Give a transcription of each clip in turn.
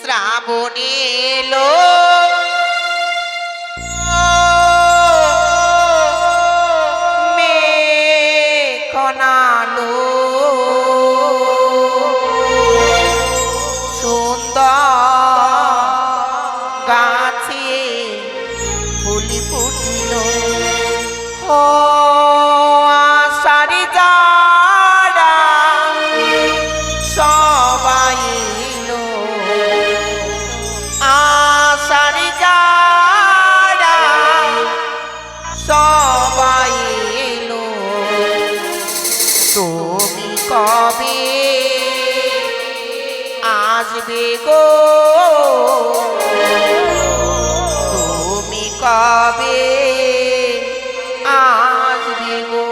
শ্রাবণী এলো মেঘনালো সুন্দর গাছে ফুলি ফুটিল ও আষাঢ়ি যারা সবাই এলো আষাঢ়ি যারা সবাই এলো তুমি কবে আসবে গো তুমি কবে আসবে গো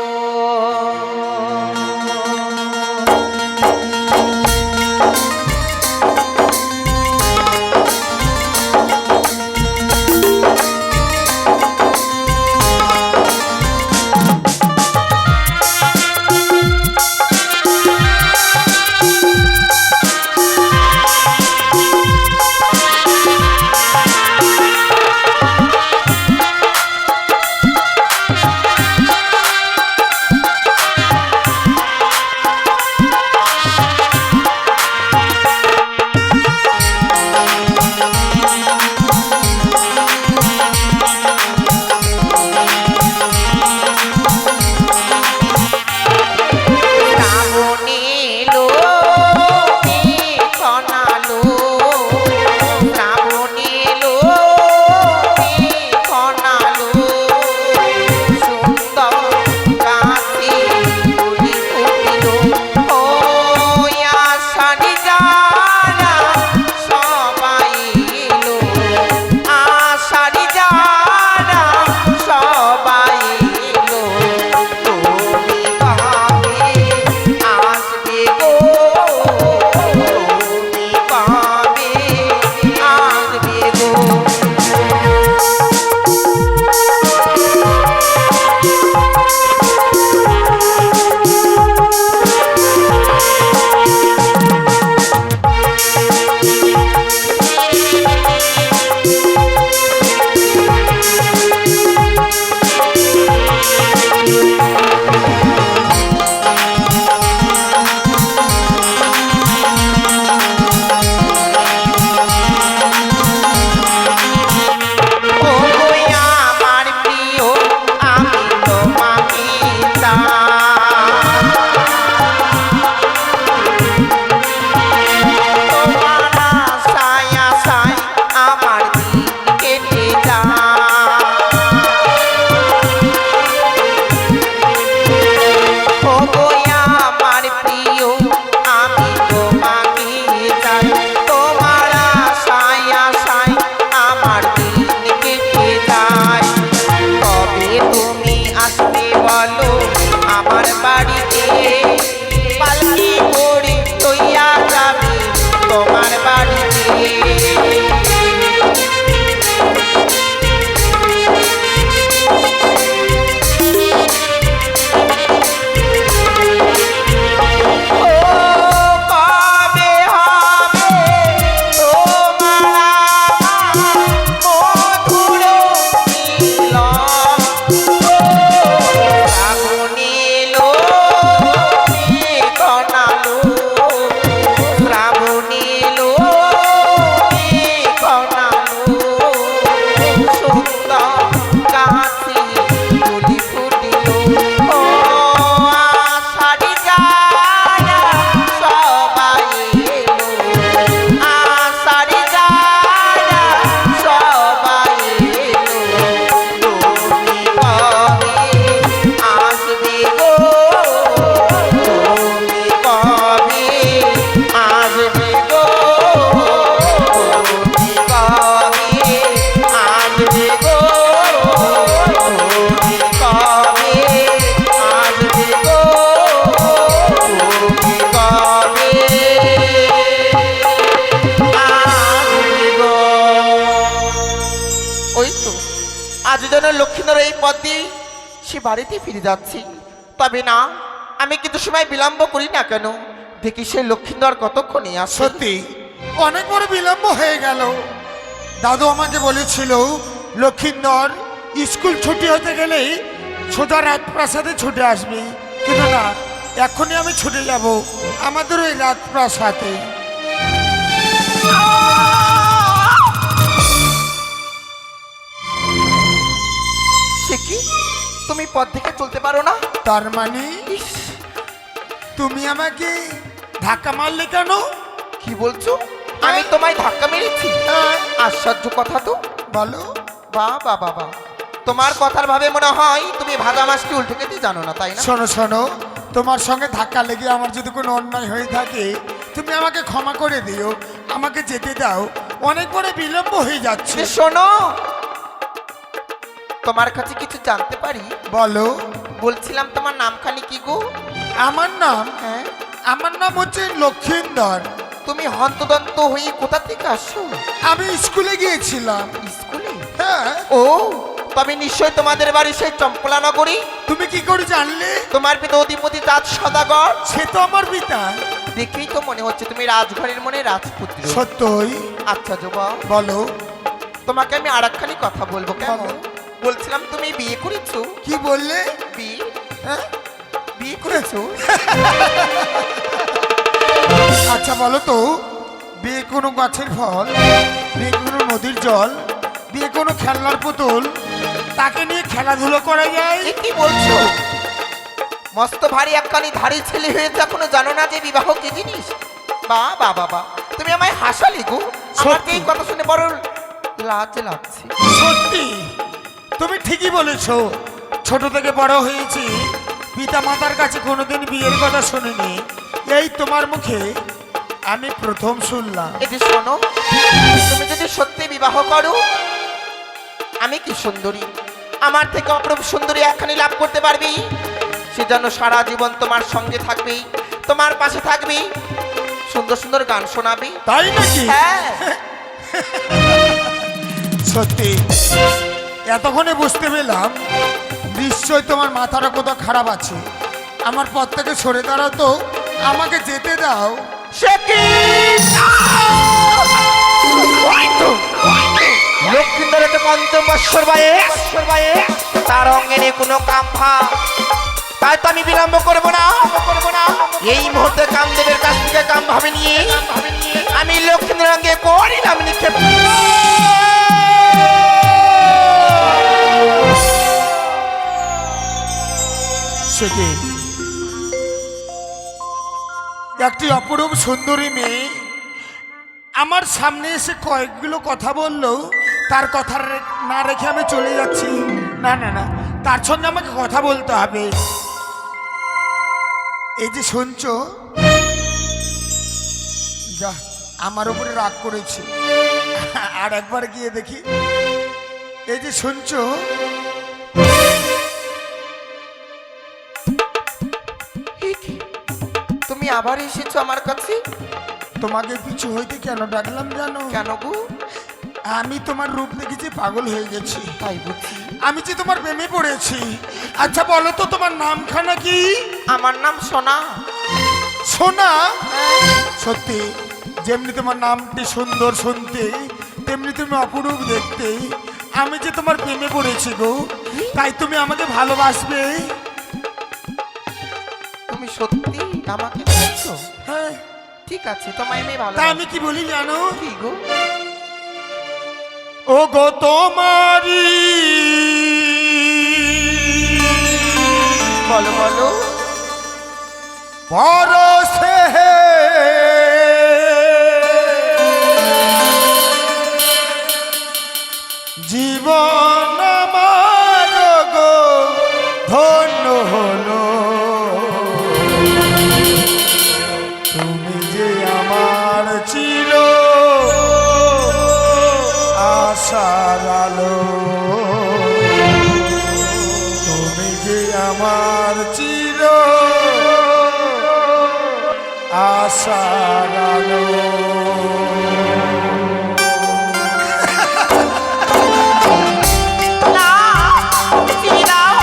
লক্ষ্মীধর এই পথ দিয়ে সে বাড়িতে ফিরে যাচ্ছি। তবে না, আমি কিন্তু সময় বিলম্ব করি না কেন, দেখি সে লক্ষ্মীধর কতক্ষণই আসে। সত্যি অনেক বড় বিলম্ব হয়ে গেল। দাদু আমাকে বলেছিল লক্ষিন্দর স্কুল ছুটি হতে গেলেই সোজা রাজপ্রাসাদে ছুটে আসবি, কিন্তু না, এখনই আমি ছুটে যাব আমাদের ওই রাজপ্রাসাদে। সে কি, তুমি পথ থেকে চলতে পারো না? তার মানে ইস, তুমি আমাকে ধাক্কা মারলে কেন? কি বলছো? আমি তোমায় ধাক্কা মেরেছি? হ্যাঁ, আশ্চর্য কথা তো। বলো। বাহ বাহ বাহ বাহ, তোমার কথার ভাবে মনে হয় তুমি ভাজা মাছটি উল্টে খেতে জানো না, তাই না? শোনো শোনো, তোমার সঙ্গে ধাক্কা লেগে আমার যদি কোনো অন্যায় হয়ে থাকে তুমি আমাকে ক্ষমা করে দিও, আমাকে যেতে দাও, অনেক বড় বিলম্ব হয়ে যাচ্ছে। শোনো, তোমার কাছে কিছু জানতে পারি? বলো। বলছিলাম তোমার নামখানি কি গো? আমার নাম, হ্যাঁ, আমার নাম হচ্ছে লক্ষিন্দর। তুমি হন্তদন্ত হয়ে কোথা থেকে আসছো? আমি স্কুলে গিয়েছিলাম। স্কুলে? হ্যাঁ। ও, তবে নিশ্চয় তোমাদের বাড়ি সেই চম্পলা নগরী। তুমি কি করে জানলে? তোমার পিতা অধিপতি চাঁদ সদাগর। সে তো আমার পিতা। দেখেই তো মনে হচ্ছে তুমি রাজঘরের মনে রাজপুত্র। সত্যই। আচ্ছা যুবা, বলো। তোমাকে আমি আর একখানি কথা বলবো, কেমন? বলো। বলছিলাম তুমি বিয়ে করেছো? কি বললে? বিয়ে? হ্যাঁ? বিয়ে করেছো? আচ্ছা বলো তো, বিয়ে কোনো গাছের ফল, বিয়ে কোনো নদীর জল, বিয়ে কোনো খেলনার পুতুল, তাকে নিয়ে খেলাধুলো করা যায়? এ কি বলছো? মস্ত ভারী একখানি ধারী ছেলে হয়েছে, এখনো জানো না যে বিবাহ কি জিনিস? বাহ বাহ বাবা, তুমি আমায় হাসালে গো। আমার তো এই কথা শুনে বড় লাজ লাগছে। সত্যি, তুমি ঠিকই বলেছ। ছোট থেকে বড় হয়েছি, পিতা মাতার কাছে কোনোদিন বিয়ের কথা শুনিনি, এই তোমার মুখে আমি প্রথম শুনলাম। এটি শোনো, তুমি যদি সত্যি বিবাহ করো, আমি কি সুন্দরী, আমার থেকে অপরূপ সুন্দরী একখানি লাভ করতে পারবি, সে যেন সারা জীবন তোমার সঙ্গে থাকবে, তোমার পাশে থাকবি, সুন্দর সুন্দর গান শোনাবি। তাই নাকি? হ্যাঁ, সত্যি, এতক্ষণে বুঝতে পেলাম নিশ্চয় তোমার মাথাটা কোথাও খারাপ আছে। আমার পথ থেকে সরে দাঁড়াও তো, আমাকে যেতে দাও। সে কি? লক্ষ্মীন্দরে তো পঞ্চম বৎসর বয়ে তার অঙ্গে নেই কোনো কামভা, তাই তো আমি বিলম্ব করবো না। এই মুহূর্তে কামদেবের কাছ থেকে কাম ভাবে নিয়ে আমি লক্ষ্মীন্দর অঙ্গে করিলাম নিক্ষেপ। সে কি? একটি অপরূপ সুন্দরী মেয়ে আমার সামনে এসে কয়েকগুলো কথা বললো, তার কথা না রেখে আমি চলে যাচ্ছি। না না না, তার সঙ্গে আমাকে কথা বলতে হবে। এই যে শুনছো, যা আমার উপরে রাগ করেছে, আর একবার গিয়ে দেখি। এই যে শুনছো, তুমি আবার এসেছো আমার কাছে? তোমাকে পিছু হইতে কেন ডাকলাম জানো? কেন গো? আমি তোমার রূপ দেখেছি পাগল হয়ে গেছি। তাই বুঝি? আমি যে তোমার প্রেমে পড়েছি। আচ্ছা বলো তো, তোমার নামখানা কি? আমার নাম সোনা। সোনা? সত্যি, যেমনি তোমার নামটি সুন্দর শুনতে, তেমনি তুমি অপরূপ দেখতে। আমি যে তোমার প্রেমে পড়েছি গো, তাই তুমি আমাকে ভালোবাসবে? তুমি সত্যি আমাকে বলছো? হ্যাঁ। ঠিক আছে, তোমায় আমি ভালো। তা আমি কি বলি জানো? কি গো? ও গো তোমারি, বলো বলো। পরশে জীবন আমার গো ধন্য হলো, তুমি যে আমার চির আশার আলো, তুমি যে আমার চির আশার আলো। না, চিনি দাও।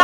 না,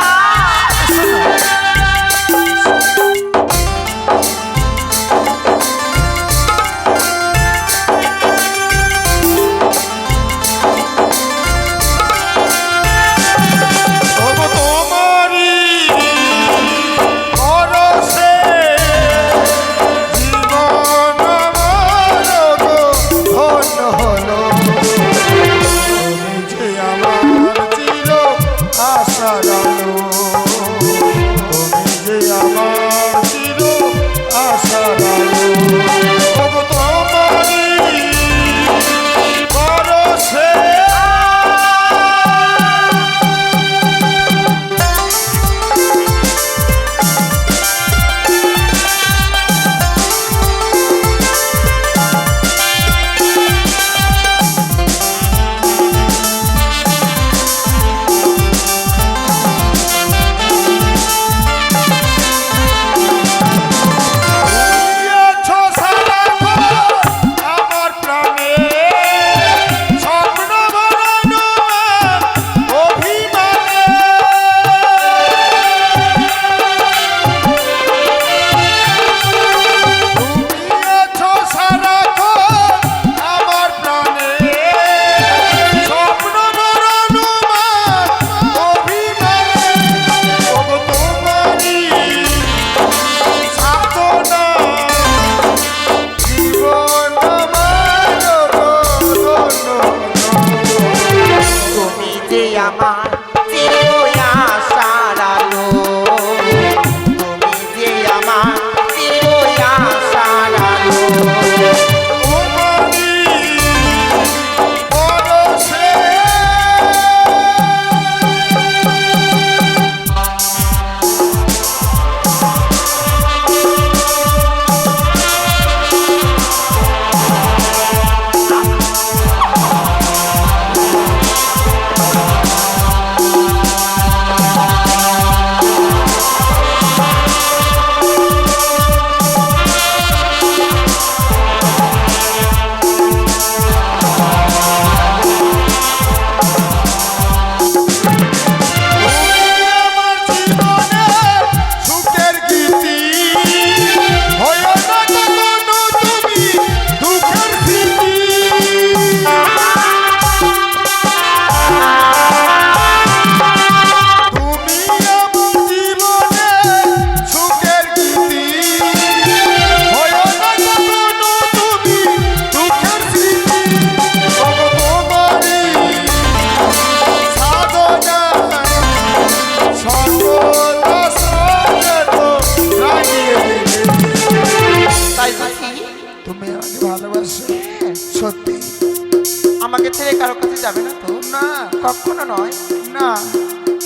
ছেড়ে কারো কাছে যাবে না তো? না কখনো নয়। না,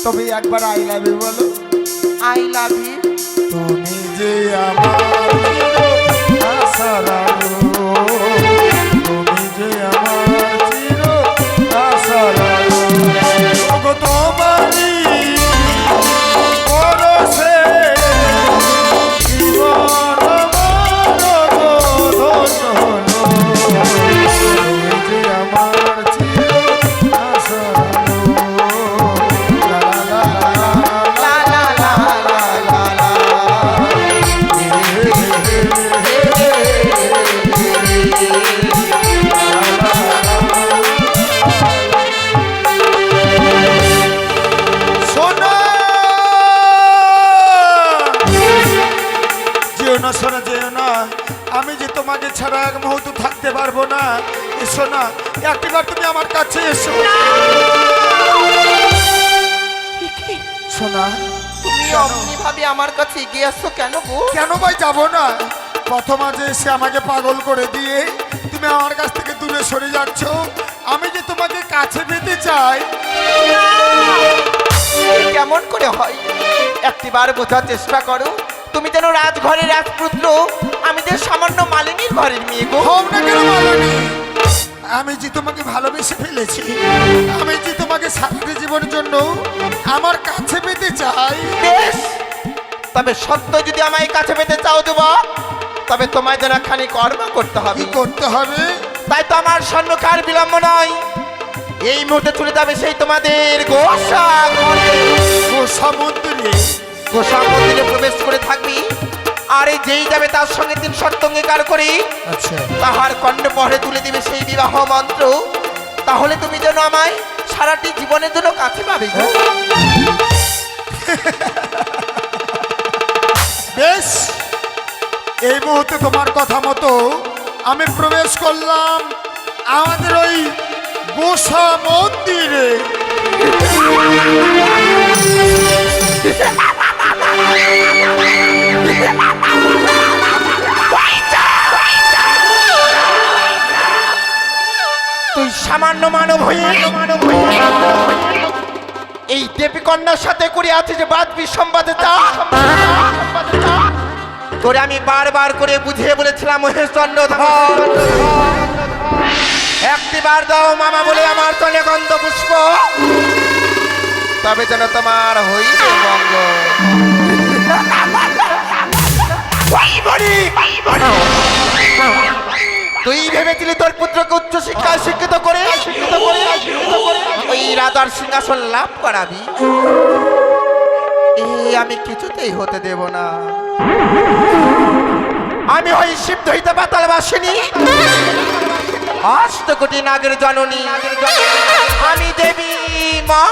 তবে একবার আই লাভ ইউ বলো। I love you. তুমি যে আমার চির আশার আলো, তুমি যে আমার চির আশার আলো, ওগো তোমারই পরশে জীবন আমার গো ধন্য হলো। তুমি যে আমার চির আশার আলো, লা লা লা লা লা। লা লা লা লা লা সোনা যেও না, সোনা যেও না, আমি যে তোমাকে ছাড়া এক মুহূর্ত থাকতে পারবো না। এসো না, একবার তুমি আমার কাছে এসো। সোনা, তুমি অমনি ভাবে আমার কাছে এগিয়ে আসছো কেন গো? কেন ভাই যাব না? প্রথম আজ এসে আমাকে পাগল করে দিয়ে তুমি আমার কাছ থেকে দূরে সরে যাচ্ছ। আমি যে তোমাকে কাছে পেতে চাই। কেমন করে হয়? একটিবার বোঝার চেষ্টা করো। তুমি যেন রাজঘরের রাজপুত্র, আমি যে সামান্য মালিনীর ঘরের মেয়ে গো। হোক না কেন বলনি? আমি যে তোমাকে ভালোবেসে ফেলেছি, আমি যে তোমাকে সারাটা জীবনের জন্য আমার কাছে পেতে চাই। বেশ, তবে সত্য যদি আমায় কাছে পেতে চাও যুবক, তবে তোমায় যেন খানি কর্ম করতে হবে। কি করতে হবে? তাই তো আমার সম্মুখে আর বিলম্ব নয়। এই মুহূর্তে চলে যাবে সেই তোমাদের গোসা ঘরে। গোসা মন্দিরে? গোসা মন্দিরে প্রবেশ করে থাকবি, আর এই যেই যাবে তার সঙ্গে 3 শর্ত অঙ্গীকার করি আচ্ছা, তাহার কণ্ঠপরে তুলে দিবে সেই বিবাহ মন্ত্র। তাহলে তুমি যেন আমায় সারাটি জীবনের জন্য কাছে পাবে গো। বেশ, এই মুহূর্তে তোমার কথা মতো আমি প্রবেশ করলাম আমাদের ওই গোসা মন্দিরে। তুই সামান্য মানব হয়ে এই দেবী কন্যার সাথে করে আছে যে বাদ বিসম্বাদে তোরে আমি বারবার করে বুঝিয়ে বলেছিলাম মহেশ চন্দ্রধর, একটিবার দাও মামা বলে আমার তলে গন্ধ পুষ্প, তবে যেন তোমার হইবে মঙ্গল। তুই ভেবেছিলি তোর পুত্রকে উচ্চ শিক্ষায় শিক্ষিত করে ওই রাজার সিংহাসন লাভ করাবি? আমি কিছুতেই হতে দেব না। আমি হই শিবদহিত পাতালবাসিনী, 8 কোটি নাগের জননী, আমি দেবী মা।